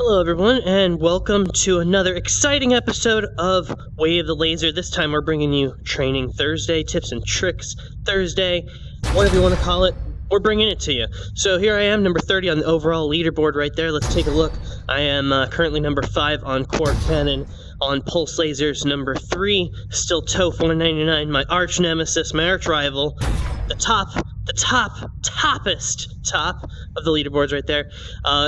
Hello everyone, and welcome to another exciting episode of Way of the Laser. This time we're bringing you Training Thursday, Tips and Tricks Thursday, whatever you want to call it. We're bringing it to you. So here I am, number 30 on the overall leaderboard right there. Let's take a look. I am currently number 5 on Core Cannon. On Pulse Lasers, number 3, still TOEF 199, my arch nemesis, my arch rival, the toppest top of the leaderboards right there.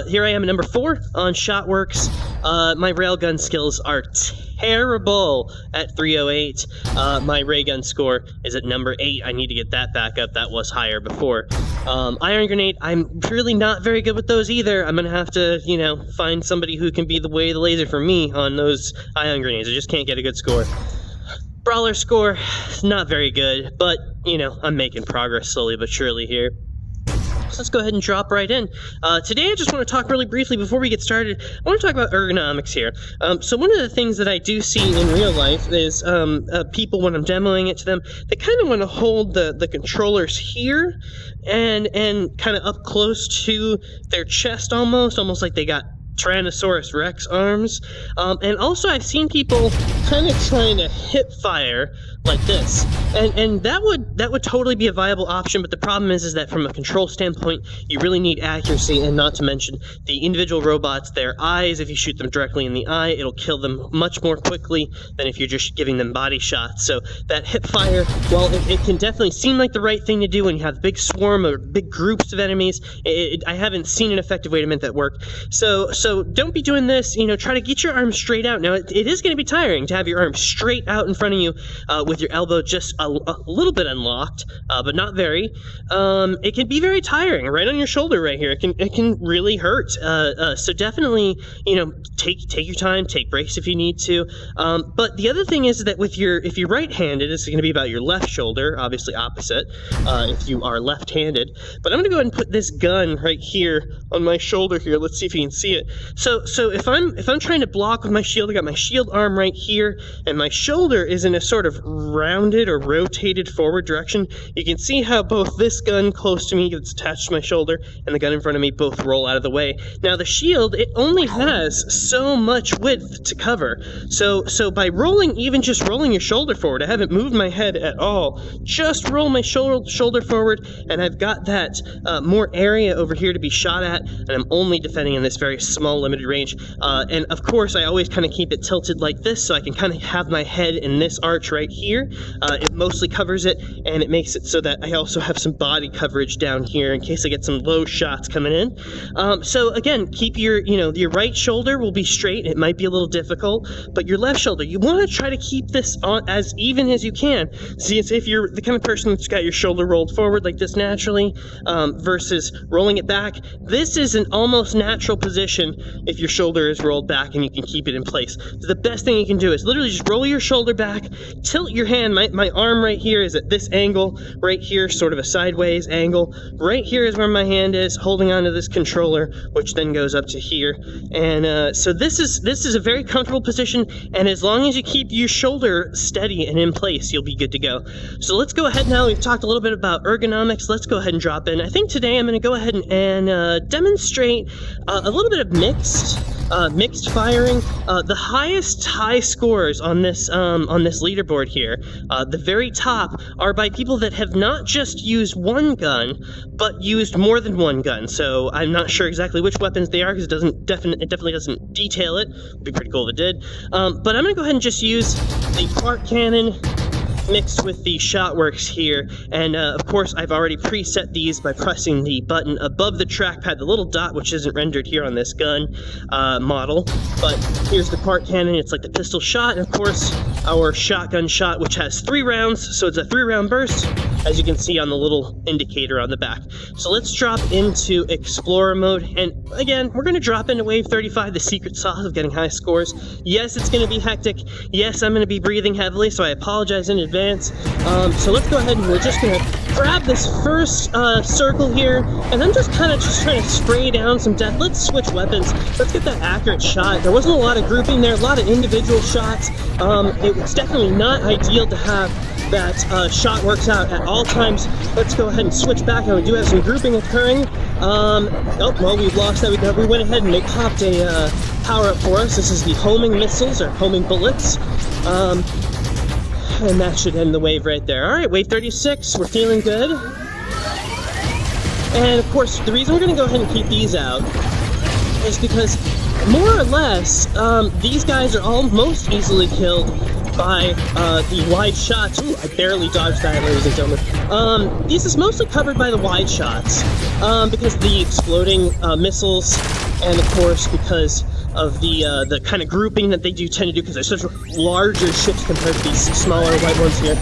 Here I am at number 4 on Shotworks. My railgun skills are terrible at 308. My ray gun score is at number 8. I need to get that back up. That was higher before. Iron grenade, I'm really not very good with those either. I'm gonna have to, find somebody who can be the way of the laser for me on those ion grenades. I just can't get a good score. Brawler score, not very good, but, I'm making progress slowly but surely here. So let's go ahead and drop right in. Today I just want to talk really briefly before we get started. I want to talk about ergonomics here. So one of the things that I do see in real life is people, when I'm demoing it to them, they kind of want to hold the controllers here and kind of up close to their chest almost like they got Tyrannosaurus Rex arms. And also I've seen people kind of trying to hip fire like this, and that would totally be a viable option, but the problem is that from a control standpoint, you really need accuracy, and not to mention the individual robots, their eyes, if you shoot them directly in the eye, it'll kill them much more quickly than if you're just giving them body shots. So that hip fire, while it can definitely seem like the right thing to do when you have a big swarm or big groups of enemies, I haven't seen an effective way to make that work. So don't be doing this. Try to get your arms straight out. Now it is going to be tiring to have your arms straight out in front of you with your elbow just a little bit unlocked, but not very. It can be very tiring right on your shoulder right here. It can really hurt. So definitely, take your time, take breaks if you need to. But the other thing is that if you're right-handed, it's going to be about your left shoulder, obviously opposite if you are left-handed. But I'm going to go ahead and put this gun right here on my shoulder here. Let's see if you can see it. So if I'm trying to block with my shield, I got my shield arm right here, and my shoulder is in a sort of rounded or rotated forward direction. You can see how both this gun close to me gets attached to my shoulder and the gun in front of me both roll out of the way. Now the shield, it only has so much width to cover. So by just rolling your shoulder forward, I haven't moved my head at all, just roll my shoulder forward, and I've got that more area over here to be shot at, and I'm only defending in this very small limited range. And of course I always kind of keep it tilted like this so I can kind of have my head in this arch right here. It mostly covers it, and it makes it so that I also have some body coverage down here in case I get some low shots coming in. So again, keep your right shoulder will be straight. It might be a little difficult, but your left shoulder, you want to try to keep this on as even as you can. See, it's if you're the kind of person that's got your shoulder rolled forward like this naturally, versus rolling it back. This is an almost natural position if your shoulder is rolled back and you can keep it in place. So the best thing you can do is literally just roll your shoulder back, tilt your hand. My arm right here is at this angle right here, sort of a sideways angle. Right here is where my hand is, holding onto this controller, which then goes up to here. And so this is a very comfortable position, and as long as you keep your shoulder steady and in place, you'll be good to go. So let's go ahead now. We've talked a little bit about ergonomics. Let's go ahead and drop in. I think today I'm going to go ahead and demonstrate a little bit of mixed firing. The highest high scores on this leaderboard here, the very top, are by people that have not just used one gun, but used more than one gun. So I'm not sure exactly which weapons they are because it definitely doesn't detail it. It'd be pretty cool if it did. But I'm gonna go ahead and just use the Quark Cannon mixed with the Shotworks here, and of course I've already preset these by pressing the button above the trackpad, the little dot which isn't rendered here on this gun model. But here's the Quark Cannon. It's like the pistol shot, and of course our shotgun shot, which has 3 rounds, so it's a 3-round burst, as you can see on the little indicator on the back. So let's drop into Explorer mode, and again, we're going to drop into Wave 35, the secret sauce of getting high scores. Yes, it's going to be hectic. Yes, I'm going to be breathing heavily, so I apologize in advance. So let's go ahead and we're just going to grab this first circle here, and I'm just trying to spray down some death. Let's switch weapons. Let's get that accurate shot. There wasn't a lot of grouping there, a lot of individual shots. It was definitely not ideal to have that shot works out at all times. Let's go ahead and switch back. Now we do have some grouping occurring. Oh, well, we've lost that. We went ahead and they popped a power-up for us. This is the homing missiles, or homing bullets. And that should end the wave right there. Alright, wave 36, we're feeling good. And, of course, the reason we're going to go ahead and keep these out is because, more or less, these guys are all most easily killed by the wide shots. Ooh, I barely dodged that, ladies and gentlemen. This is mostly covered by the wide shots, because of the exploding missiles, and of course because of the kind of grouping that they do tend to do, because they're such larger ships compared to these smaller white ones here.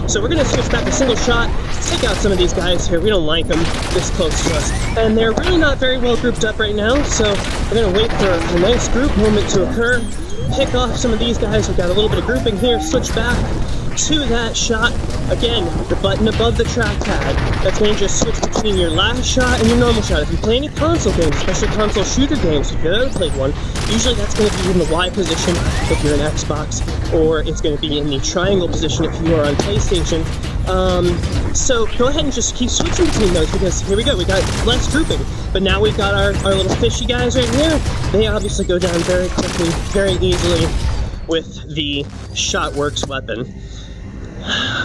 So we're going to switch back to single shot, take out some of these guys here. We don't like them this close to us. And they're really not very well grouped up right now, so we're going to wait for a nice group moment to occur. Pick off some of these guys. We've got a little bit of grouping here. Switch back to that shot. Again, the button above the trackpad. That's going to just switch between your last shot and your normal shot. If you play any console games, especially console shooter games, if you've ever played one, usually that's going to be in the Y position if you're an Xbox, or it's going to be in the triangle position if you are on PlayStation. So go ahead and just keep switching between those, because here we go, we got less grouping. But now we've got our little fishy guys right here. They obviously go down very quickly, very easily with the Shotworks weapon.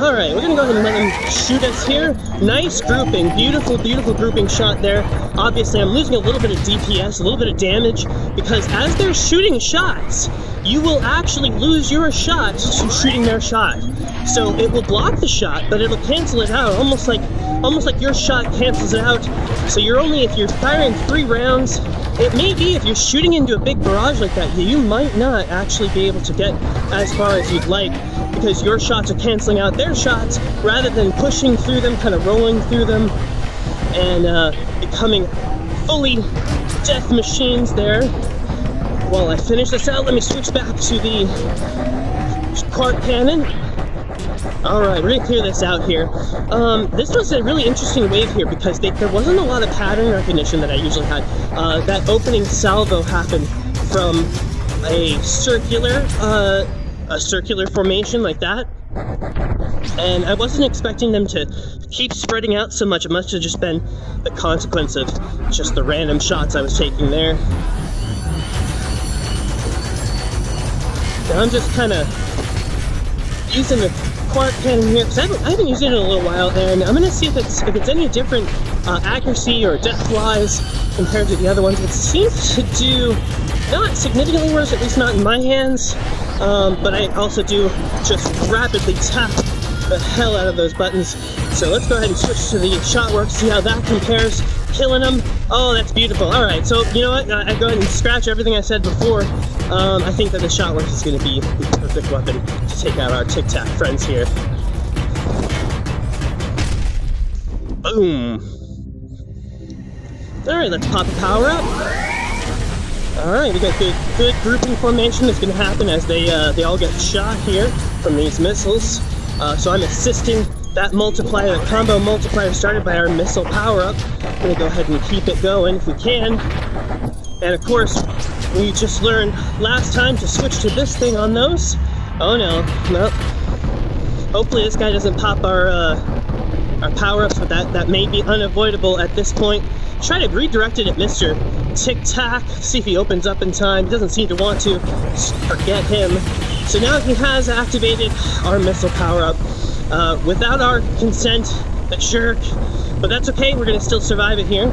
Alright, we're going to go ahead and let them shoot us here. Nice grouping. Beautiful, beautiful grouping shot there. Obviously, I'm losing a little bit of DPS, a little bit of damage, because as they're shooting shots, you will actually lose your shot to shooting their shot. So it will block the shot, but it'll cancel it out, almost like your shot cancels it out. So you're only, if you're firing 3 rounds, it may be if you're shooting into a big barrage like that, you might not actually be able to get as far as you'd like, because your shots are canceling out their shots rather than pushing through them, kind of rolling through them, and becoming fully death machines there. While I finish this out, let me switch back to the Quark cannon. Alright, we're going to clear this out here. This was a really interesting wave here because there wasn't a lot of pattern recognition that I usually had. That opening salvo happened from a circular formation like that. And I wasn't expecting them to keep spreading out so much. It must have just been the consequence of just the random shots I was taking there. Now I'm just kind of using the Quark cannon here, because I haven't used it in a little while, and I'm going to see if it's any different accuracy or depth-wise compared to the other ones. It seems to do not significantly worse, at least not in my hands, but I also do just rapidly tap the hell out of those buttons. So let's go ahead and switch to the Shotworks, see how that compares. Killing them. Oh, that's beautiful. Alright, so you know what? I go ahead and scratch everything I said before. I think that the Shotworks is going to be the perfect weapon to take out our Tic Tac friends here. Boom. Alright, let's pop a power up. Alright, we got good grouping formation that's going to happen as they all get shot here from these missiles. So I'm assisting that multiplier, the combo multiplier started by our missile power-up. I'm going to go ahead and keep it going if we can. And of course, we just learned last time to switch to this thing on those. Oh no, no. Hopefully this guy doesn't pop our power-ups, but that may be unavoidable at this point. Try to redirect it at Mr. Tic Tac, see if he opens up in time. He doesn't seem to want to. Just forget him. So now he has activated our missile power-up. Without our consent, the jerk. But that's okay, we're going to still survive it here.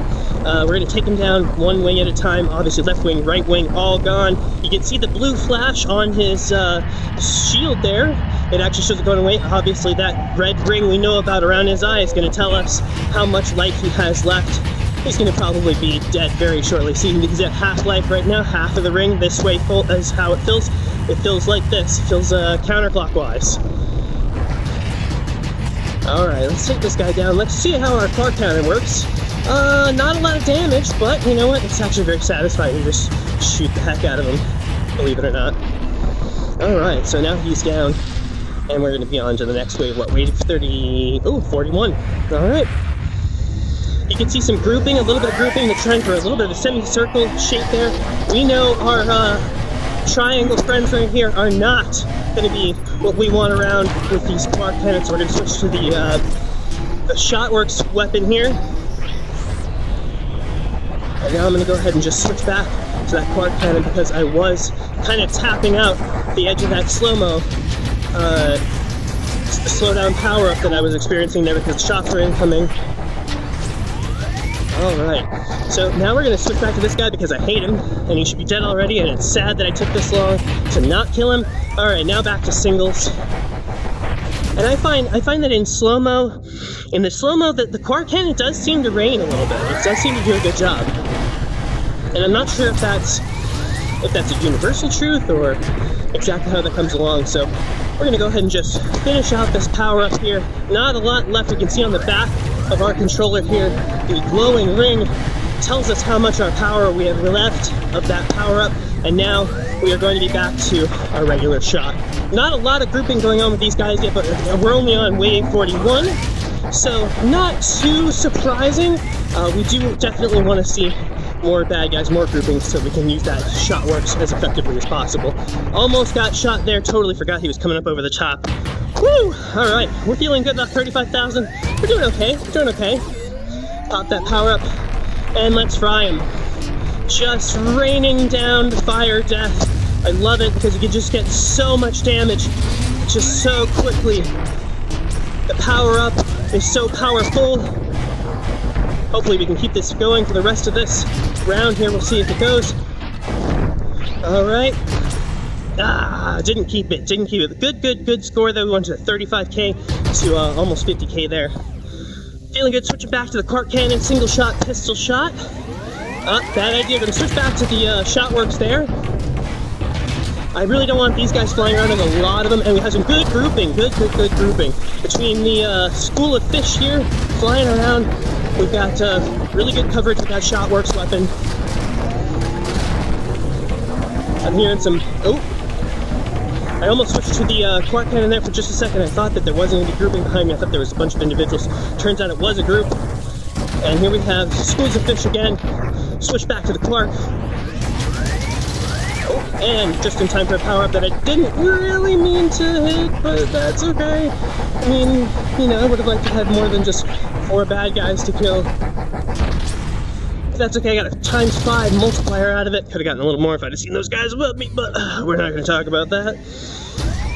We're going to take him down one wing at a time. Obviously left wing, right wing, all gone. You can see the blue flash on his shield there. It actually shows it going away. Obviously that red ring we know about around his eye is going to tell us how much life he has left. He's going to probably be dead very shortly. See, he's at half life right now, half of the ring this way full is how it feels. It feels like this. It feels counterclockwise. Alright, let's take this guy down. Let's see how our Quark cannon works. Not a lot of damage, but you know what? It's actually very satisfying to just shoot the heck out of him, believe it or not. Alright, so now he's down, and we're going to be on to the next wave. What, wave 30... Oh, 41. Alright. You can see some grouping, a little bit of grouping. They're trying for a little bit of a semicircle shape there. We know our triangle friends right here are not going to be what we want around with these Quark cannons. So we're going to switch to the Shotworks weapon here. And now I'm going to go ahead and just switch back to that quad cannon because I was kind of tapping out the edge of that slow-mo, slow down power up that I was experiencing there because shots were incoming. Alright, so now we're going to switch back to this guy because I hate him, and he should be dead already, and it's sad that I took this long to not kill him. Alright, now back to singles. And I find that in slow-mo, that the quad cannon does seem to rain a little bit. It does seem to do a good job. And I'm not sure if that's a universal truth or exactly how that comes along, so we're going to go ahead and just finish out this power-up here. Not a lot left. You can see on the back of our controller here, the glowing ring tells us how much our power we have left of that power-up, and now we are going to be back to our regular shot. Not a lot of grouping going on with these guys yet, but we're only on wave 41, so not too surprising. We do definitely want to see more bad guys, more grouping, so we can use that shot works as effectively as possible. Almost got shot there, totally forgot he was coming up over the top. Woo! Alright, we're feeling good about 35,000. We're doing okay, Pop that power up, and let's fry him. Just raining down fire death. I love it because you can just get so much damage just so quickly. The power up is so powerful. Hopefully we can keep this going for the rest of this round here. We'll see if it goes. Alright. Didn't keep it. Good score though. We went to 35k to almost 50k there. Feeling good. Switching back to the cart cannon, single shot, pistol shot. Bad idea. Gonna switch back to the shot works there. I really don't want these guys flying around. There's a lot of them, and we have some good grouping. Good grouping between the school of fish here flying around. We've got really good coverage with that shot works weapon. I'm hearing some. Oh, I almost switched to the quad cannon there for just a second. I thought that there wasn't any grouping behind me. I thought there was a bunch of individuals. Turns out it was a group. And here we have schools of fish again. Switch back to the Clark. Oh, and just in time for a power-up that I didn't really mean to hit, but that's okay. I mean, you know, I would have liked to have more than just 4 bad guys to kill. But that's okay, I got a ×5 multiplier out of it. Could have gotten a little more if I'd have seen those guys above me, but we're not going to talk about that.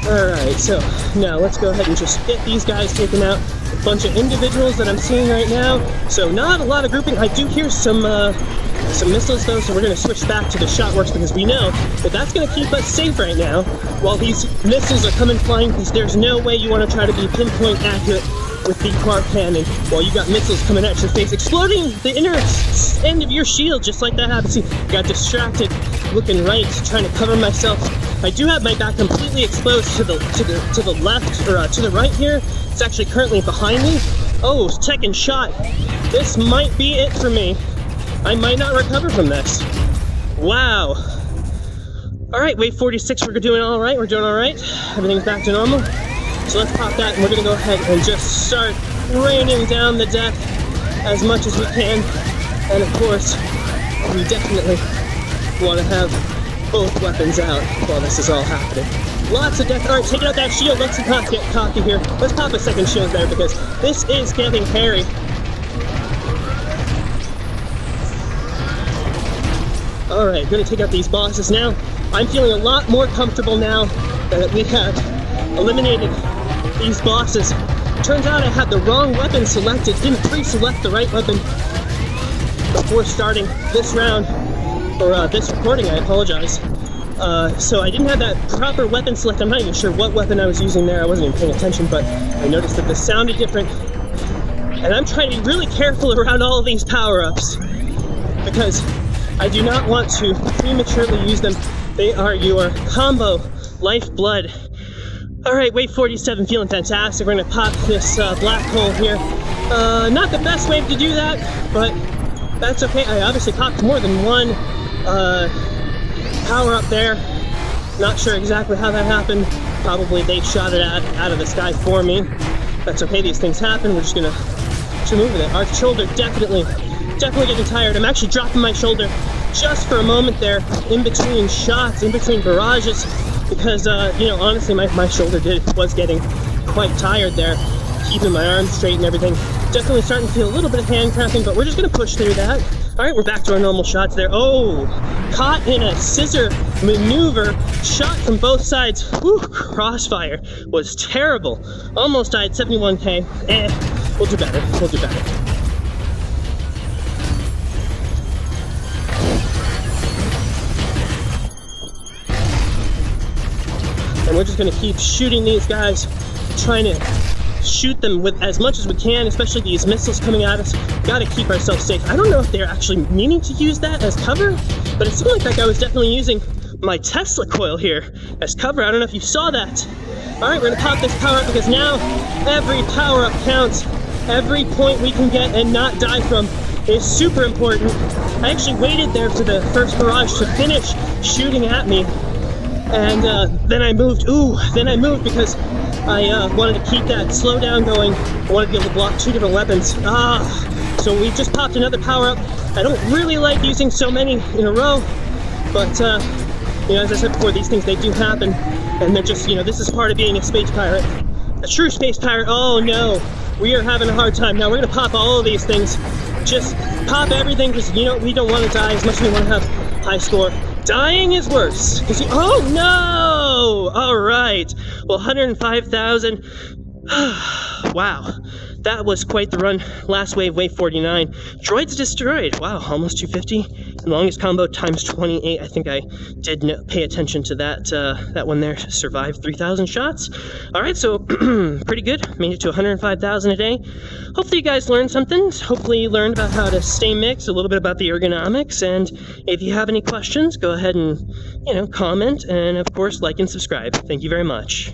Alright, so now let's go ahead and just get these guys taken out. A bunch of individuals that I'm seeing right now. So not a lot of grouping. I do hear some missiles though, so we're going to switch back to the shot works because we know that that's going to keep us safe right now while these missiles are coming flying, because there's no way you want to try to be pinpoint accurate with the Clark cannon while you got missiles coming at your face, exploding the inner end of your shield just like that happened. See, got distracted looking right, trying to cover myself. I do have my back completely exposed to the left, or to the right here. It's actually currently behind me. Oh, second shot. This might be it for me. I might not recover from this. Wow. Alright, wave 46, we're doing alright. Everything's back to normal. So let's pop that, and we're going to go ahead and just start raining down the deck as much as we can. And of course, we definitely want to have both weapons out while this is all happening. Lots of death. Alright, taking out that shield. Let's not get cocky here. Let's pop a second shield there because this is getting hairy. Alright, gonna take out these bosses now. I'm feeling a lot more comfortable now that we have eliminated these bosses. Turns out I had the wrong weapon selected. Didn't pre-select the right weapon before starting this round, or this recording, I apologize. So I didn't have that proper weapon select. I'm not even sure what weapon I was using there. I wasn't even paying attention, but I noticed that this sounded different. And I'm trying to be really careful around all of these power-ups because I do not want to prematurely use them. They are your combo lifeblood. Alright, wave 47, feeling fantastic. We're going to pop this black hole here. Not the best wave to do that, but that's okay. I obviously popped more than one power up there. Not sure exactly how that happened. Probably they shot it out of the sky for me. That's okay, these things happen. We're just going to move with it. Our shoulder definitely getting tired. I'm actually dropping my shoulder just for a moment there, in between shots, in between barrages, because, you know, honestly, my shoulder was getting quite tired there, keeping my arms straight and everything. Definitely starting to feel a little bit of hand cramping, but we're just going to push through that. All right, we're back to our normal shots there. Oh, caught in a scissor maneuver, shot from both sides. Whew, crossfire was terrible. Almost died, 71K. We'll do better, we'll do better. And we're just gonna keep shooting these guys, trying to shoot them with as much as we can, especially these missiles coming at us. Gotta keep ourselves safe. I don't know if they're actually meaning to use that as cover, but it seemed like that guy was definitely using my Tesla coil here as cover. I don't know if you saw that. All right, we're gonna pop this power up because now every power up counts. Every point we can get and not die from is super important. I actually waited there for the first barrage to finish shooting at me, and then I moved. Then I moved because I wanted to keep that slowdown going. I wanted to be able to block 2 different weapons. So we just popped another power up. I don't really like using so many in a row, but you know, as I said before, these things, they do happen, and they're just, you know, this is part of being a space pirate, a true space pirate. Oh no, we are having a hard time. Now we're gonna pop all of these things. Just pop everything, because, you know, we don't want to die as much as we want to have high score. Dying is worse. Oh no! All right. Well, 105,000. Wow. That was quite the run. Last wave, wave 49. Droids destroyed. Wow, almost 250. Longest combo times 28. I think I did pay attention to that one there. Survived 3,000 shots. All right, so pretty good. Made it to 105,000 a day. Hopefully you guys learned something. Hopefully you learned about how to stay mixed, a little bit about the ergonomics. And if you have any questions, go ahead and, you know, comment. And of course, like and subscribe. Thank you very much.